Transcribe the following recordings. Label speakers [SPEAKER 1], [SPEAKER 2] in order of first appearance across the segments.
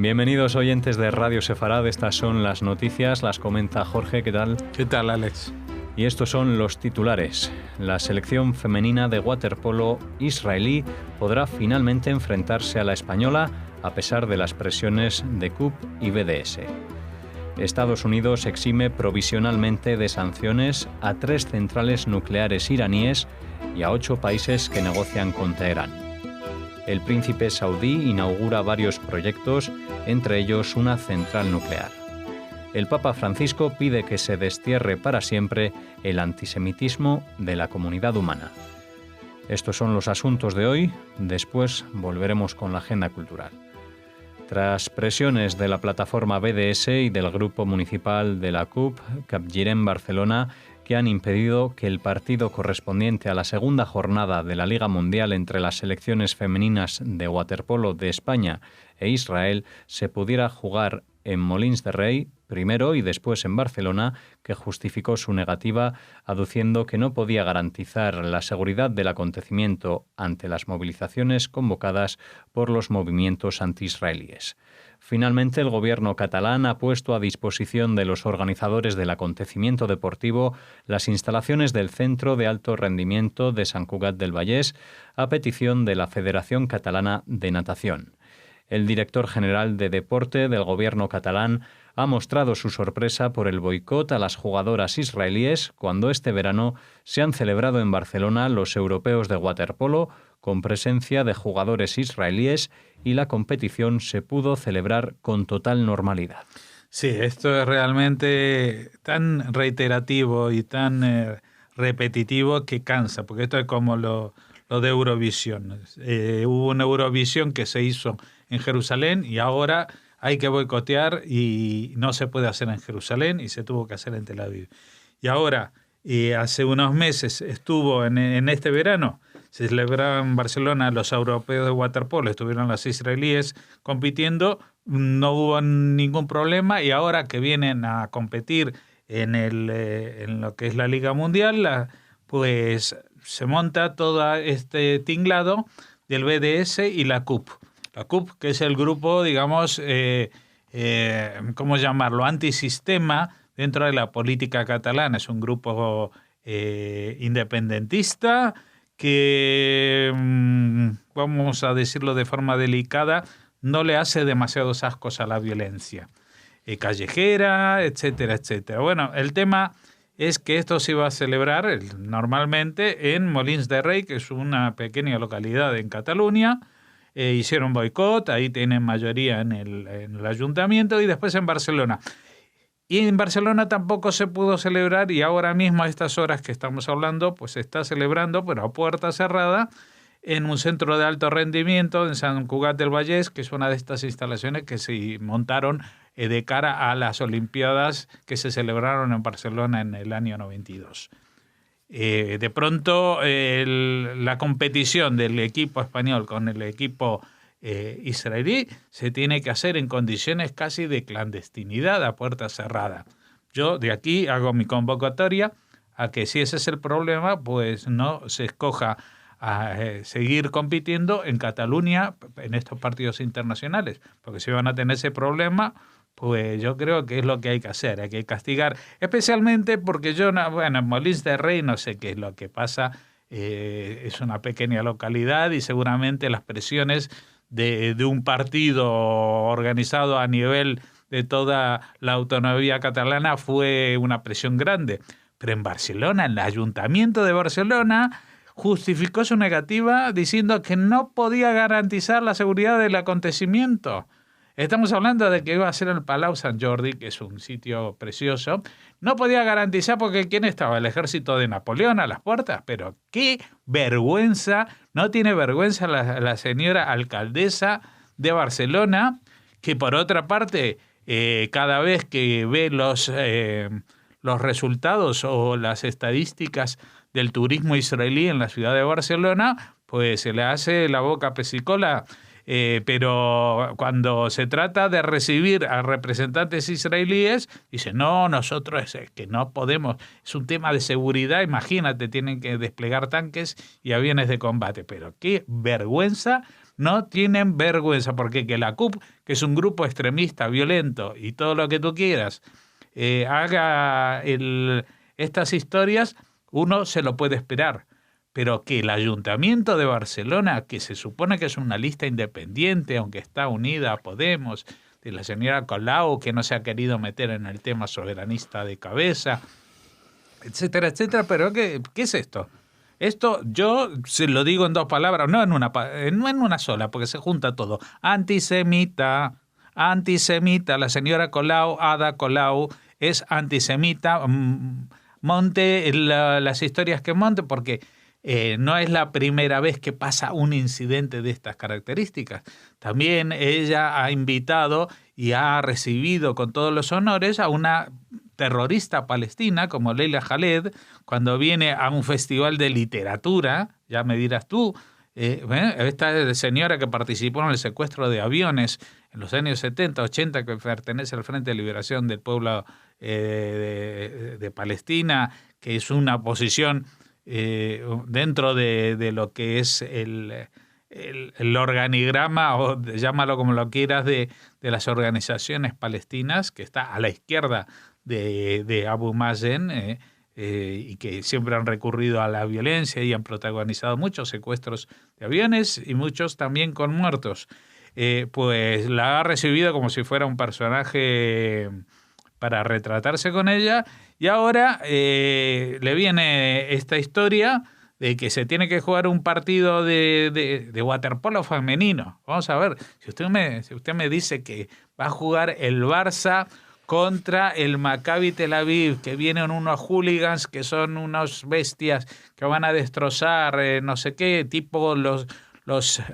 [SPEAKER 1] Bienvenidos oyentes de Radio Sefarad, estas son las noticias, las comenta Jorge, ¿qué tal?
[SPEAKER 2] ¿Qué tal, Alex?
[SPEAKER 1] Y estos son los titulares. La selección femenina de waterpolo israelí podrá finalmente enfrentarse a la española a pesar de las presiones de CUP y BDS. Estados Unidos exime provisionalmente de sanciones a 3 centrales nucleares iraníes y a 8 países que negocian con Teherán. El príncipe saudí inaugura varios proyectos, entre ellos una central nuclear. El Papa Francisco pide que se destierre para siempre el antisemitismo de la comunidad humana. Estos son los asuntos de hoy, después volveremos con la agenda cultural. Tras presiones de la plataforma BDS y del grupo municipal de la CUP, Capgirem Barcelona, que han impedido que el partido correspondiente a la segunda jornada de la Liga Mundial entre las selecciones femeninas de waterpolo de España e Israel se pudiera jugar en Molins de Rei, primero y después en Barcelona, que justificó su negativa aduciendo que no podía garantizar la seguridad del acontecimiento ante las movilizaciones convocadas por los movimientos antiisraelíes. Finalmente, el gobierno catalán ha puesto a disposición de los organizadores del acontecimiento deportivo las instalaciones del Centro de Alto Rendimiento de Sant Cugat del Vallès a petición de la Federación Catalana de Natación. El director general de Deporte del gobierno catalán ha mostrado su sorpresa por el boicot a las jugadoras israelíes cuando este verano se han celebrado en Barcelona los europeos de waterpolo con presencia de jugadores israelíes y la competición se pudo celebrar con total normalidad.
[SPEAKER 2] Sí, esto es realmente tan reiterativo y tan repetitivo que cansa, porque esto es como lo de Eurovisión. Hubo una Eurovisión que se hizo en Jerusalén y ahora hay que boicotear y no se puede hacer en Jerusalén y se tuvo que hacer en Tel Aviv. Y ahora, hace unos meses estuvo en este verano, se celebraron en Barcelona los europeos de waterpolo, estuvieron las israelíes compitiendo, no hubo ningún problema y ahora que vienen a competir en lo que es la Liga Mundial, pues se monta todo este tinglado del BDS y la CUP. La CUP, que es el grupo, digamos, ¿cómo llamarlo?, antisistema dentro de la política catalana. Es un grupo independentista que, vamos a decirlo de forma delicada, no le hace demasiados ascos a la violencia callejera, etcétera, etcétera. Bueno, el tema es que esto se iba a celebrar normalmente en Molins de Rei, que es una pequeña localidad en Cataluña. Hicieron boicot, ahí tienen mayoría en el ayuntamiento, y después en Barcelona. Y en Barcelona tampoco se pudo celebrar, y ahora mismo a estas horas que estamos hablando, pues se está celebrando, pero a puerta cerrada, en un centro de alto rendimiento en Sant Cugat del Vallès, que es una de estas instalaciones que se montaron de cara a las Olimpiadas que se celebraron en Barcelona en el año 92. De pronto la competición del equipo español con el equipo israelí se tiene que hacer en condiciones casi de clandestinidad a puerta cerrada. Yo de aquí hago mi convocatoria a que si ese es el problema, pues no se escoja a seguir compitiendo en Cataluña en estos partidos internacionales, porque si van a tener ese problema, pues yo creo que es lo que hay que hacer, hay que castigar, especialmente porque en Molins de Rei no sé qué es lo que pasa, es una pequeña localidad y seguramente las presiones de un partido organizado a nivel de toda la autonomía catalana fue una presión grande. Pero en Barcelona, el Ayuntamiento de Barcelona justificó su negativa diciendo que no podía garantizar la seguridad del acontecimiento. Estamos hablando de que iba a ser el Palau Sant Jordi, que es un sitio precioso. No podía garantizar porque ¿quién estaba? El ejército de Napoleón a las puertas. Pero qué vergüenza, no tiene vergüenza la señora alcaldesa de Barcelona, que por otra parte, cada vez que ve los resultados o las estadísticas del turismo israelí en la ciudad de Barcelona, pues se le hace la boca pesicola. Pero cuando se trata de recibir a representantes israelíes, dice, no, nosotros es que no podemos, es un tema de seguridad, imagínate, tienen que desplegar tanques y aviones de combate. Pero qué vergüenza no tienen vergüenza, porque que la CUP, que es un grupo extremista, violento y todo lo que tú quieras, haga estas historias, uno se lo puede esperar. Pero que el Ayuntamiento de Barcelona, que se supone que es una lista independiente, aunque está unida a Podemos, de la señora Colau, que no se ha querido meter en el tema soberanista de cabeza, etcétera, etcétera. Pero ¿qué es esto? Esto yo se lo digo en dos palabras, no en una sola, porque se junta todo. Antisemita. La señora Colau, Ada Colau, es antisemita. Monte las historias que monte, porque no es la primera vez que pasa un incidente de estas características. También ella ha invitado y ha recibido con todos los honores a una terrorista palestina como Leila Khaled, cuando viene a un festival de literatura, ya me dirás tú, esta señora que participó en el secuestro de aviones en los años 70, 80, que pertenece al Frente de Liberación del Pueblo de Palestina, que es una posición dentro de lo que es el organigrama, o llámalo como lo quieras, de las organizaciones palestinas, que está a la izquierda de Abu Mazen, y que siempre han recurrido a la violencia y han protagonizado muchos secuestros de aviones y muchos también con muertos. Pues la ha recibido como si fuera un personaje para retratarse con ella, y ahora le viene esta historia de que se tiene que jugar un partido de waterpolo femenino. Vamos a ver, si usted me dice que va a jugar el Barça contra el Maccabi Tel Aviv, que vienen unos hooligans que son unos bestias que van a destrozar no sé qué, tipo los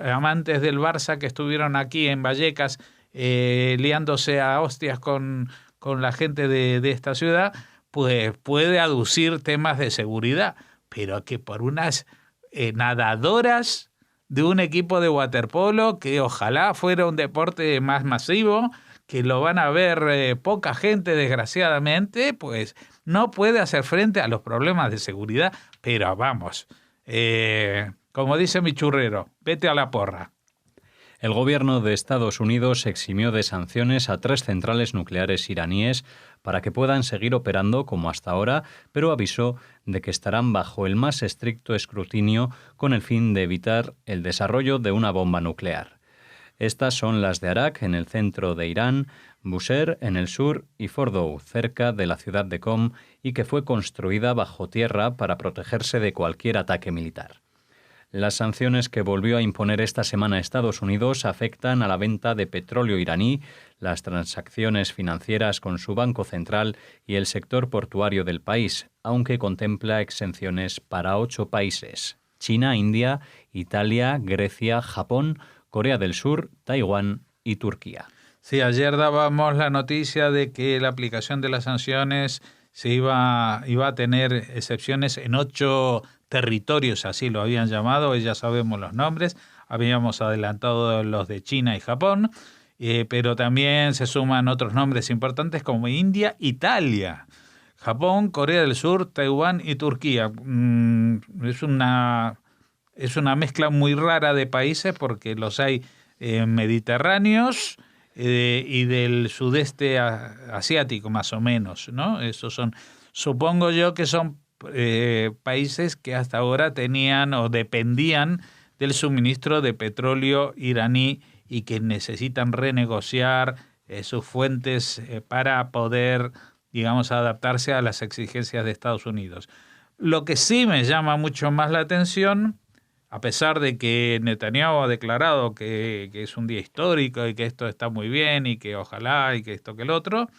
[SPEAKER 2] amantes del Barça que estuvieron aquí en Vallecas liándose a hostias con la gente de esta ciudad, pues puede aducir temas de seguridad, pero que por unas nadadoras de un equipo de waterpolo, que ojalá fuera un deporte más masivo, que lo van a ver poca gente desgraciadamente, pues no puede hacer frente a los problemas de seguridad. Pero vamos, como dice mi churrero, vete a la porra.
[SPEAKER 1] El gobierno de Estados Unidos eximió de sanciones a 3 centrales nucleares iraníes para que puedan seguir operando como hasta ahora, pero avisó de que estarán bajo el más estricto escrutinio con el fin de evitar el desarrollo de una bomba nuclear. Estas son las de Arak, en el centro de Irán, Bushehr, en el sur, y Fordow, cerca de la ciudad de Qom, y que fue construida bajo tierra para protegerse de cualquier ataque militar. Las sanciones que volvió a imponer esta semana Estados Unidos afectan a la venta de petróleo iraní, las transacciones financieras con su banco central y el sector portuario del país, aunque contempla exenciones para 8 países: China, India, Italia, Grecia, Japón, Corea del Sur, Taiwán y Turquía.
[SPEAKER 2] Sí, ayer dábamos la noticia de que la aplicación de las sanciones se iba a tener excepciones en 8 territorios, así lo habían llamado, ya sabemos los nombres, habíamos adelantado los de China y Japón, pero también se suman otros nombres importantes como India, Italia, Japón, Corea del Sur, Taiwán y Turquía. Es una mezcla muy rara de países, porque los hay mediterráneos y del sudeste asiático, más o menos, ¿no? Esos son, supongo yo que son países que hasta ahora tenían o dependían del suministro de petróleo iraní y que necesitan renegociar sus fuentes para poder, digamos, adaptarse a las exigencias de Estados Unidos. Lo que sí me llama mucho más la atención, a pesar de que Netanyahu ha declarado que es un día histórico y que esto está muy bien y que ojalá y que esto que el otro,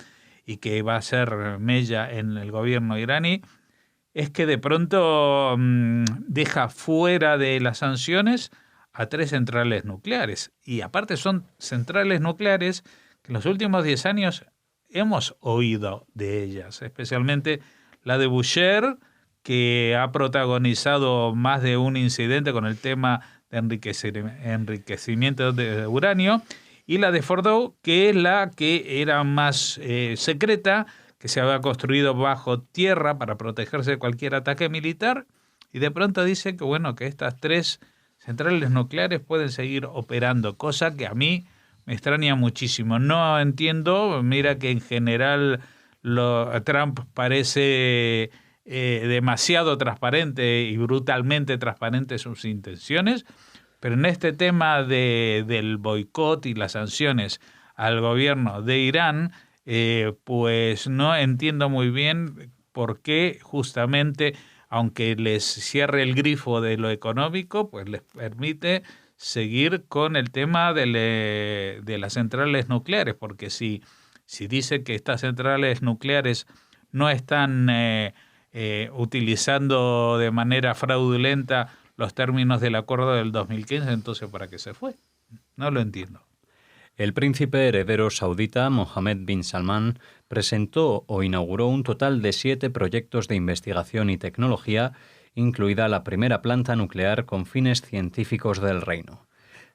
[SPEAKER 2] y que va a ser mella en el gobierno iraní, es que de pronto deja fuera de las sanciones a 3 centrales nucleares. Y aparte son centrales nucleares que en los últimos 10 años hemos oído de ellas, especialmente la de Bushehr, que ha protagonizado más de un incidente con el tema de enriquecimiento de uranio, y la de Fordow, que es la que era más secreta, que se había construido bajo tierra para protegerse de cualquier ataque militar, y de pronto dice que bueno, que estas 3 centrales nucleares pueden seguir operando, cosa que a mí me extraña muchísimo. No entiendo, mira que en general Trump parece demasiado transparente y brutalmente transparente sus intenciones, pero en este tema del boicot y las sanciones al gobierno de Irán, pues no entiendo muy bien por qué justamente, aunque les cierre el grifo de lo económico, pues les permite seguir con el tema de las centrales nucleares, porque si dice que estas centrales nucleares no están utilizando de manera fraudulenta los términos del acuerdo del 2015, entonces ¿para qué se fue? No lo entiendo.
[SPEAKER 1] El príncipe heredero saudita Mohammed bin Salman presentó o inauguró un total de 7 proyectos de investigación y tecnología, incluida la primera planta nuclear con fines científicos del reino.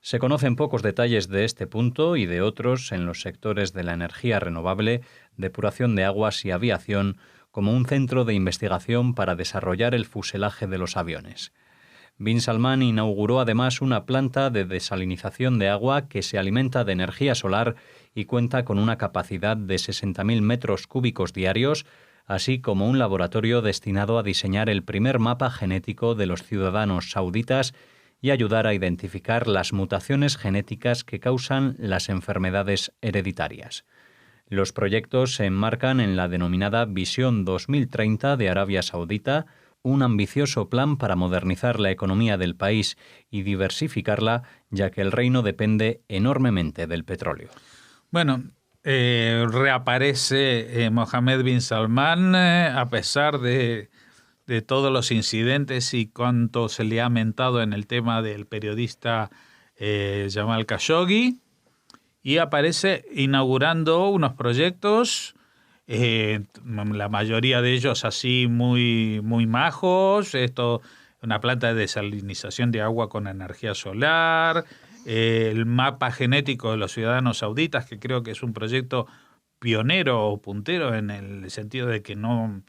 [SPEAKER 1] Se conocen pocos detalles de este punto y de otros en los sectores de la energía renovable, depuración de aguas y aviación, como un centro de investigación para desarrollar el fuselaje de los aviones. Bin Salman inauguró además una planta de desalinización de agua que se alimenta de energía solar y cuenta con una capacidad de 60.000 metros cúbicos diarios, así como un laboratorio destinado a diseñar el primer mapa genético de los ciudadanos sauditas y ayudar a identificar las mutaciones genéticas que causan las enfermedades hereditarias. Los proyectos se enmarcan en la denominada Visión 2030 de Arabia Saudita, un ambicioso plan para modernizar la economía del país y diversificarla, ya que el reino depende enormemente del petróleo.
[SPEAKER 2] Bueno, reaparece Mohammed bin Salman a pesar de todos los incidentes y cuánto se le ha mentado en el tema del periodista Jamal Khashoggi, y aparece inaugurando unos proyectos, la mayoría de ellos así muy, muy majos, una planta de desalinización de agua con energía solar, el mapa genético de los ciudadanos sauditas, que creo que es un proyecto pionero o puntero en el sentido de que no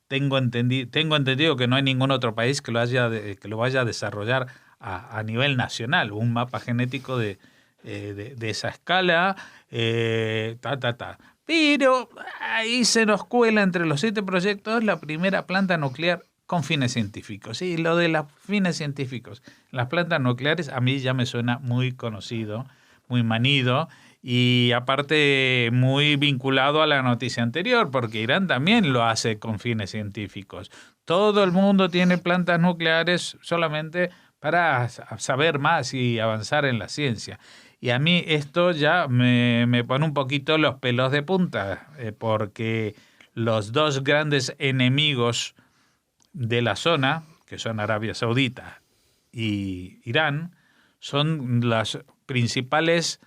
[SPEAKER 2] tengo entendido que no hay ningún otro país que lo vaya a desarrollar a nivel nacional, un mapa genético de esa escala, Pero ahí se nos cuela entre los 7 proyectos la primera planta nuclear con fines científicos. Y lo de los fines científicos, las plantas nucleares, a mí ya me suena muy conocido, muy manido, y aparte muy vinculado a la noticia anterior, porque Irán también lo hace con fines científicos. Todo el mundo tiene plantas nucleares solamente para saber más y avanzar en la ciencia. Y a mí esto ya me pone un poquito los pelos de punta, porque los 2 grandes enemigos de la zona, que son Arabia Saudita y Irán, son los principales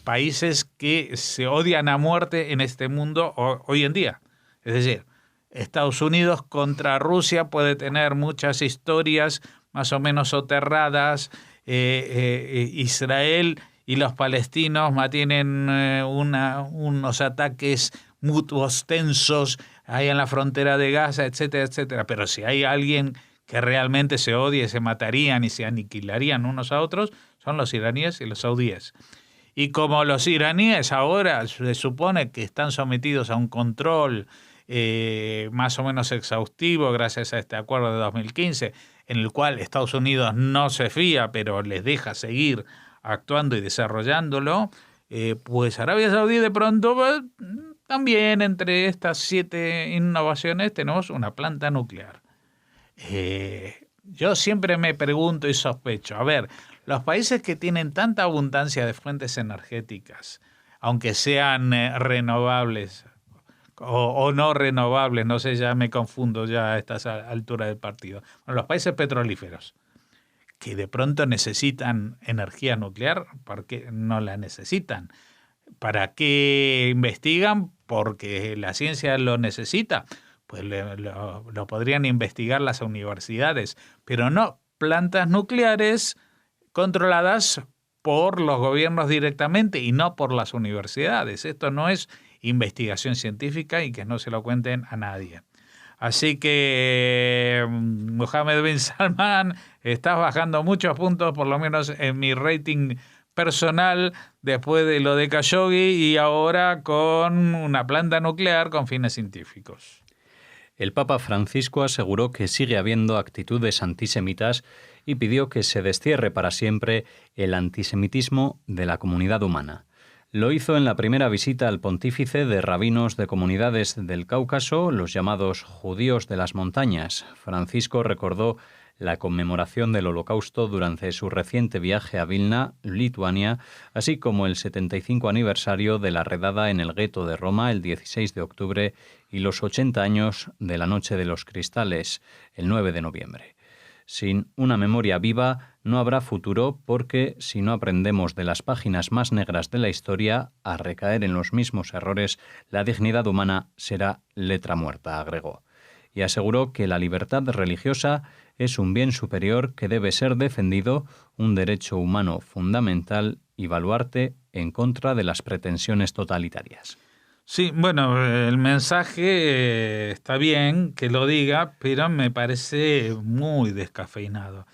[SPEAKER 2] países que se odian a muerte en este mundo hoy en día. Es decir, Estados Unidos contra Rusia puede tener muchas historias más o menos soterradas. Israel y los palestinos mantienen unos ataques mutuos tensos ahí en la frontera de Gaza, etcétera, etcétera. Pero si hay alguien que realmente se odia, se matarían y se aniquilarían unos a otros, son los iraníes y los saudíes. Y como los iraníes ahora se supone que están sometidos a un control más o menos exhaustivo gracias a este acuerdo de 2015, en el cual Estados Unidos no se fía, pero les deja seguir actuando y desarrollándolo, pues Arabia Saudí de pronto también entre estas 7 innovaciones tenemos una planta nuclear. Yo siempre me pregunto y sospecho, a ver, los países que tienen tanta abundancia de fuentes energéticas, aunque sean renovables o no renovables, no sé, ya me confundo ya a estas alturas del partido. Bueno, los países petrolíferos, que de pronto necesitan energía nuclear, ¿por qué no la necesitan? ¿Para qué investigan? Porque la ciencia lo necesita. Pues lo podrían investigar las universidades, pero no plantas nucleares controladas por los gobiernos directamente y no por las universidades. Esto no es investigación científica y que no se lo cuenten a nadie. Así que Mohammed bin Salman, estás bajando muchos puntos, por lo menos en mi rating personal, después de lo de Khashoggi y ahora con una planta nuclear con fines científicos.
[SPEAKER 1] El Papa Francisco aseguró que sigue habiendo actitudes antisemitas y pidió que se destierre para siempre el antisemitismo de la comunidad humana. Lo hizo en la primera visita al pontífice de rabinos de comunidades del Cáucaso, los llamados judíos de las montañas. Francisco recordó la conmemoración del Holocausto durante su reciente viaje a Vilna, Lituania, así como el 75 aniversario de la redada en el gueto de Roma el 16 de octubre y los 80 años de la Noche de los Cristales, el 9 de noviembre. Sin una memoria viva no habrá futuro porque, si no aprendemos de las páginas más negras de la historia a recaer en los mismos errores, la dignidad humana será letra muerta, agregó. Y aseguró que la libertad religiosa es un bien superior que debe ser defendido, un derecho humano fundamental y baluarte en contra de las pretensiones totalitarias.
[SPEAKER 2] Sí, bueno, el mensaje está bien que lo diga, pero me parece muy descafeinado.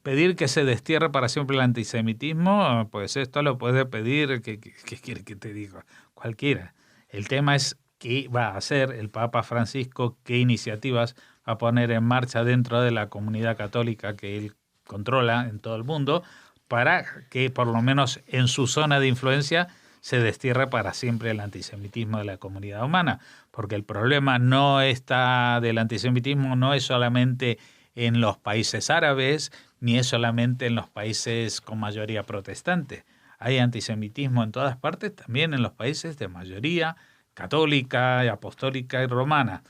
[SPEAKER 2] Pedir que se destierre para siempre el antisemitismo, pues esto lo puede pedir, ¿qué quiere que te diga? Cualquiera. El tema es qué va a hacer el Papa Francisco, qué iniciativas va a poner en marcha dentro de la comunidad católica que él controla en todo el mundo, para que por lo menos en su zona de influencia se destierre para siempre el antisemitismo de la comunidad humana, porque el problema del antisemitismo no es solamente en los países árabes, ni es solamente en los países con mayoría protestante. Hay antisemitismo en todas partes, también en los países de mayoría católica, apostólica y romana.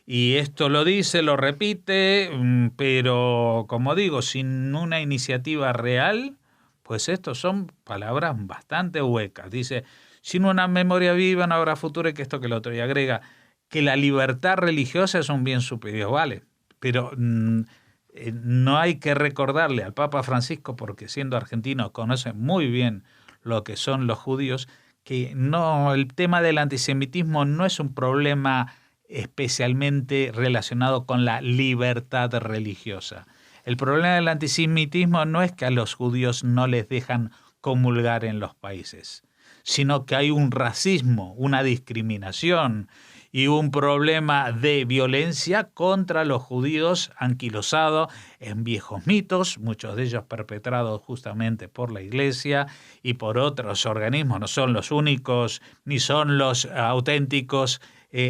[SPEAKER 2] Y esto lo dice, lo repite, pero como digo, sin una iniciativa real, pues estos son palabras bastante huecas. Dice, sin una memoria viva no habrá futuro y que esto que lo otro. Y agrega que la libertad religiosa es un bien superior, vale. Pero no hay que recordarle al Papa Francisco, porque siendo argentino conoce muy bien lo que son los judíos, que no, el tema del antisemitismo no es un problema especialmente relacionado con la libertad religiosa. El problema del antisemitismo no es que a los judíos no les dejan comulgar en los países, sino que hay un racismo, una discriminación y un problema de violencia contra los judíos anquilosado en viejos mitos, muchos de ellos perpetrados justamente por la Iglesia y por otros organismos. No son los únicos ni son los auténticos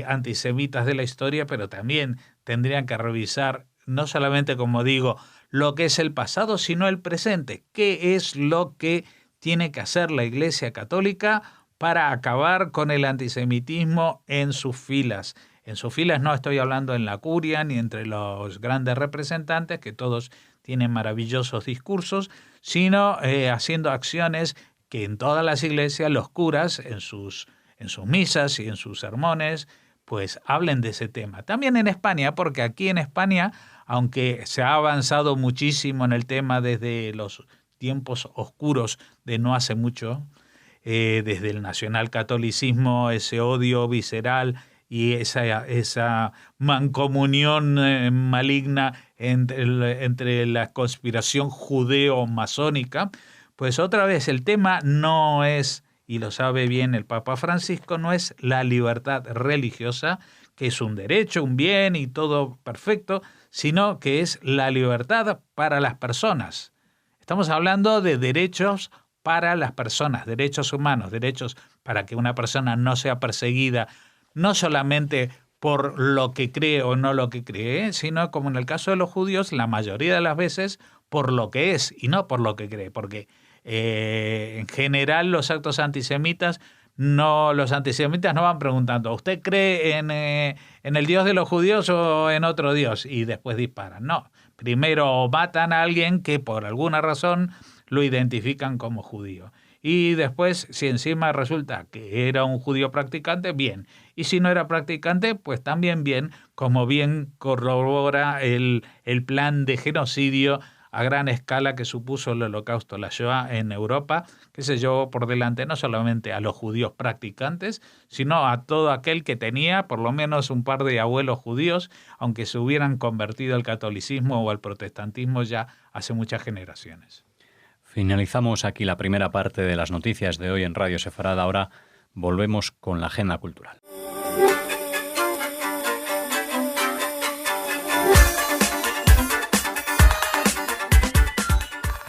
[SPEAKER 2] antisemitas de la historia, pero también tendrían que revisar no solamente, como digo, lo que es el pasado, sino el presente. ¿Qué es lo que tiene que hacer la Iglesia Católica para acabar con el antisemitismo en sus filas? En sus filas no estoy hablando en la curia ni entre los grandes representantes, que todos tienen maravillosos discursos, sino haciendo acciones que en todas las iglesias los curas, en sus misas y en sus sermones, pues hablen de ese tema. También en España, porque aquí en España, aunque se ha avanzado muchísimo en el tema desde los tiempos oscuros de no hace mucho, desde el nacionalcatolicismo, ese odio visceral y esa mancomunión maligna entre la conspiración judeo-masónica, pues otra vez el tema no es, y lo sabe bien el Papa Francisco, no es la libertad religiosa, que es un derecho, un bien y todo perfecto, sino que es la libertad para las personas. Estamos hablando de derechos para las personas, derechos humanos, derechos para que una persona no sea perseguida, no solamente por lo que cree o no lo que cree, sino como en el caso de los judíos, la mayoría de las veces por lo que es y no por lo que cree, porque en general los actos antisemitas, los antisemitas no van preguntando, ¿usted cree en el Dios de los judíos o en otro Dios? Y después disparan. No, primero matan a alguien que por alguna razón lo identifican como judío. Y después, si encima resulta que era un judío practicante, bien. Y si no era practicante, pues también bien, como bien corrobora el plan de genocidio a gran escala que supuso el Holocausto, la Shoah en Europa, que se llevó por delante no solamente a los judíos practicantes, sino a todo aquel que tenía por lo menos un par de abuelos judíos, aunque se hubieran convertido al catolicismo o al protestantismo ya hace muchas generaciones.
[SPEAKER 1] Finalizamos aquí la primera parte de las noticias de hoy en Radio Sefarad. Ahora volvemos con la agenda cultural.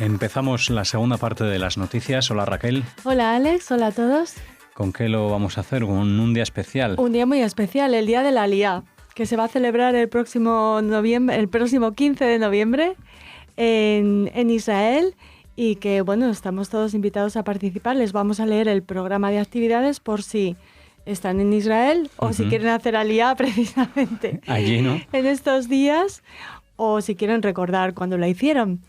[SPEAKER 1] Empezamos la segunda parte de las noticias. Hola Raquel.
[SPEAKER 3] Hola Alex, hola a todos.
[SPEAKER 1] ¿Con qué lo vamos a hacer? ¿Con un día especial?
[SPEAKER 3] Un día muy especial, el Día de la Aliyá, que se va a celebrar el próximo 15 de noviembre en Israel, y que bueno, estamos todos invitados a participar. Les vamos a leer el programa de actividades por si están en Israel o si quieren hacer aliyá precisamente
[SPEAKER 1] allí, ¿no?,
[SPEAKER 3] en estos días, o si quieren recordar cuando la hicieron.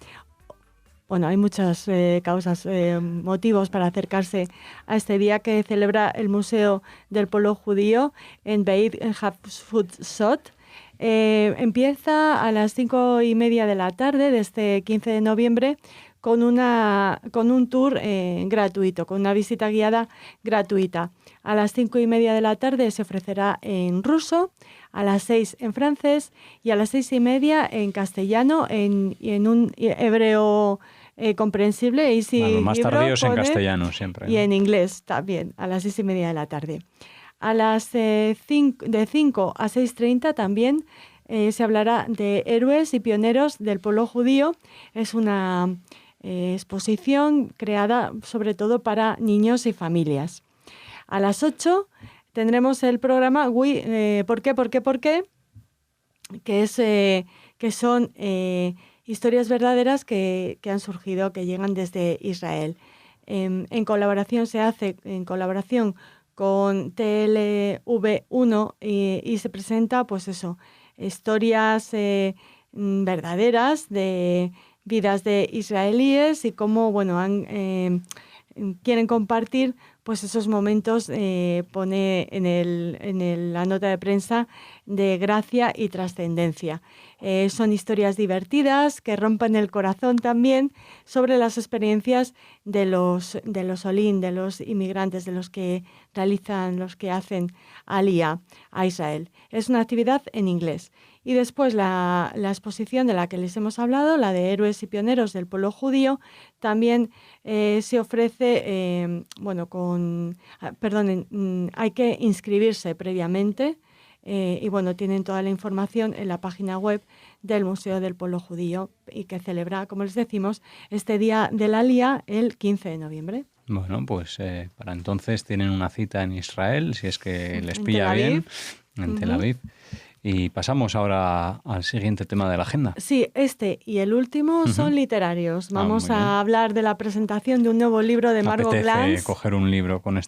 [SPEAKER 3] Bueno, hay muchas causas, motivos para acercarse a este día que celebra el Museo del Pueblo Judío en Beit Hatfutzot. Empieza a las 5:30 de la tarde de este 15 de noviembre con un tour gratuito, con una visita guiada gratuita. A las 5:30 de la tarde se ofrecerá en ruso, a las 6 en francés y a las 6:30 en castellano y en un hebreo comprensible. Y si
[SPEAKER 1] bueno, más tardíos en castellano siempre, ¿no?
[SPEAKER 3] Y en inglés también, a las 6:30 de la tarde. A las de 5 a 6:30 también se hablará de héroes y pioneros del pueblo judío. Es una exposición creada sobre todo para niños y familias. A las 8 tendremos el programa ¿Por qué? Que son historias verdaderas que han surgido, que llegan desde Israel. Se hace en colaboración con TLV1 y se presenta, pues eso, historias verdaderas de vidas de israelíes y cómo, bueno, quieren compartir pues esos momentos, pone en la nota de prensa, de gracia y trascendencia. Son historias divertidas que rompen el corazón también sobre las experiencias de los olín, de los inmigrantes, de los que hacen aliyá a Israel. Es una actividad en inglés. Y después la exposición de la que les hemos hablado, la de héroes y pioneros del pueblo judío, también se ofrece, hay que inscribirse previamente. Y bueno, tienen toda la información en la página web del Museo del Pueblo Judío, y que celebra, como les decimos, este día del Aliyá el 15 de noviembre.
[SPEAKER 1] Bueno, pues para entonces tienen una cita en Israel, si es que les pilla bien, en Tel Aviv. Y pasamos ahora al siguiente tema de la agenda.
[SPEAKER 3] Sí, este y el último son literarios. Vamos a hablar de la presentación de un nuevo libro de Margot Glantz.
[SPEAKER 1] Apetece coger un libro con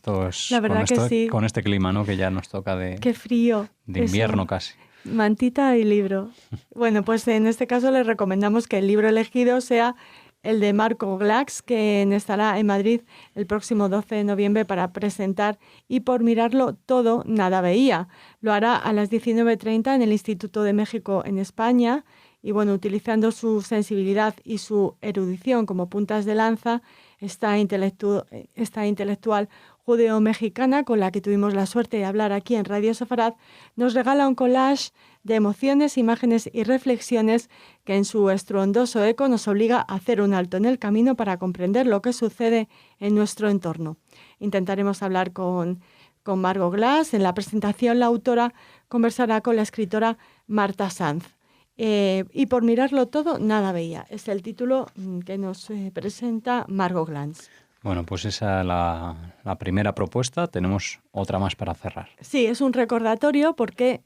[SPEAKER 1] con este clima, ¿no?, que ya nos toca
[SPEAKER 3] ¡Qué frío!
[SPEAKER 1] De invierno casi.
[SPEAKER 3] Mantita y libro. Bueno, pues en este caso les recomendamos que el libro elegido sea el de Margot Glantz, que estará en Madrid el próximo 12 de noviembre para presentar Y por mirarlo todo, nada veía. Lo hará a las 19:30 en el Instituto de México en España. Y bueno, utilizando su sensibilidad y su erudición como puntas de lanza, esta intelectual judeo-mexicana, con la que tuvimos la suerte de hablar aquí en Radio Sefarad, nos regala un collage de emociones, imágenes y reflexiones que en su estruendoso eco nos obliga a hacer un alto en el camino para comprender lo que sucede en nuestro entorno. Intentaremos hablar con Margot Glantz. En la presentación, la autora conversará con la escritora Marta Sanz. Y por mirarlo todo, nada veía. Es el título que nos presenta Margot Glantz.
[SPEAKER 1] Bueno, pues esa es la primera propuesta. Tenemos otra más para cerrar.
[SPEAKER 3] Sí, es un recordatorio porque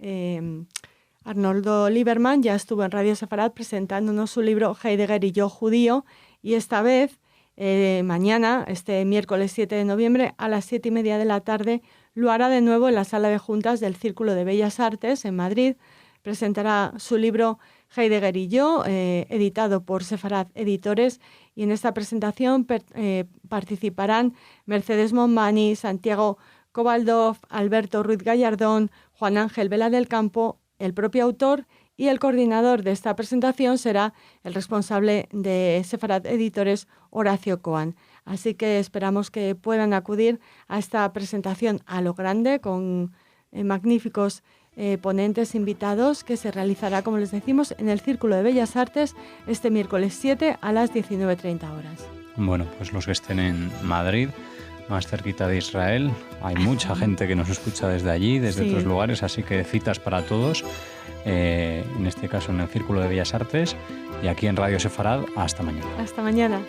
[SPEAKER 3] Arnoldo Lieberman ya estuvo en Radio Sefarad presentándonos su libro Heidegger y yo judío, y esta vez, mañana, este miércoles 7 de noviembre, a las 7:30 de la tarde, lo hará de nuevo en la Sala de Juntas del Círculo de Bellas Artes en Madrid. Presentará su libro Heidegger y yo, editado por Sefarad Editores, y en esta presentación participarán Mercedes Monmani, Santiago Cobaldov, Alberto Ruiz Gallardón, Juan Ángel Vela del Campo, el propio autor y el coordinador de esta presentación será el responsable de Sefarad Editores, Horacio Coan. Así que esperamos que puedan acudir a esta presentación a lo grande con magníficos ponentes invitados que se realizará, como les decimos, en el Círculo de Bellas Artes este miércoles 7 a las 19:30 horas.
[SPEAKER 1] Bueno, pues los que estén en Madrid, más cerquita de Israel, hay mucha gente que nos escucha desde allí, desde otros lugares, así que citas para todos, en este caso en el Círculo de Bellas Artes, y aquí en Radio Sefarad. Hasta mañana.
[SPEAKER 3] Hasta mañana.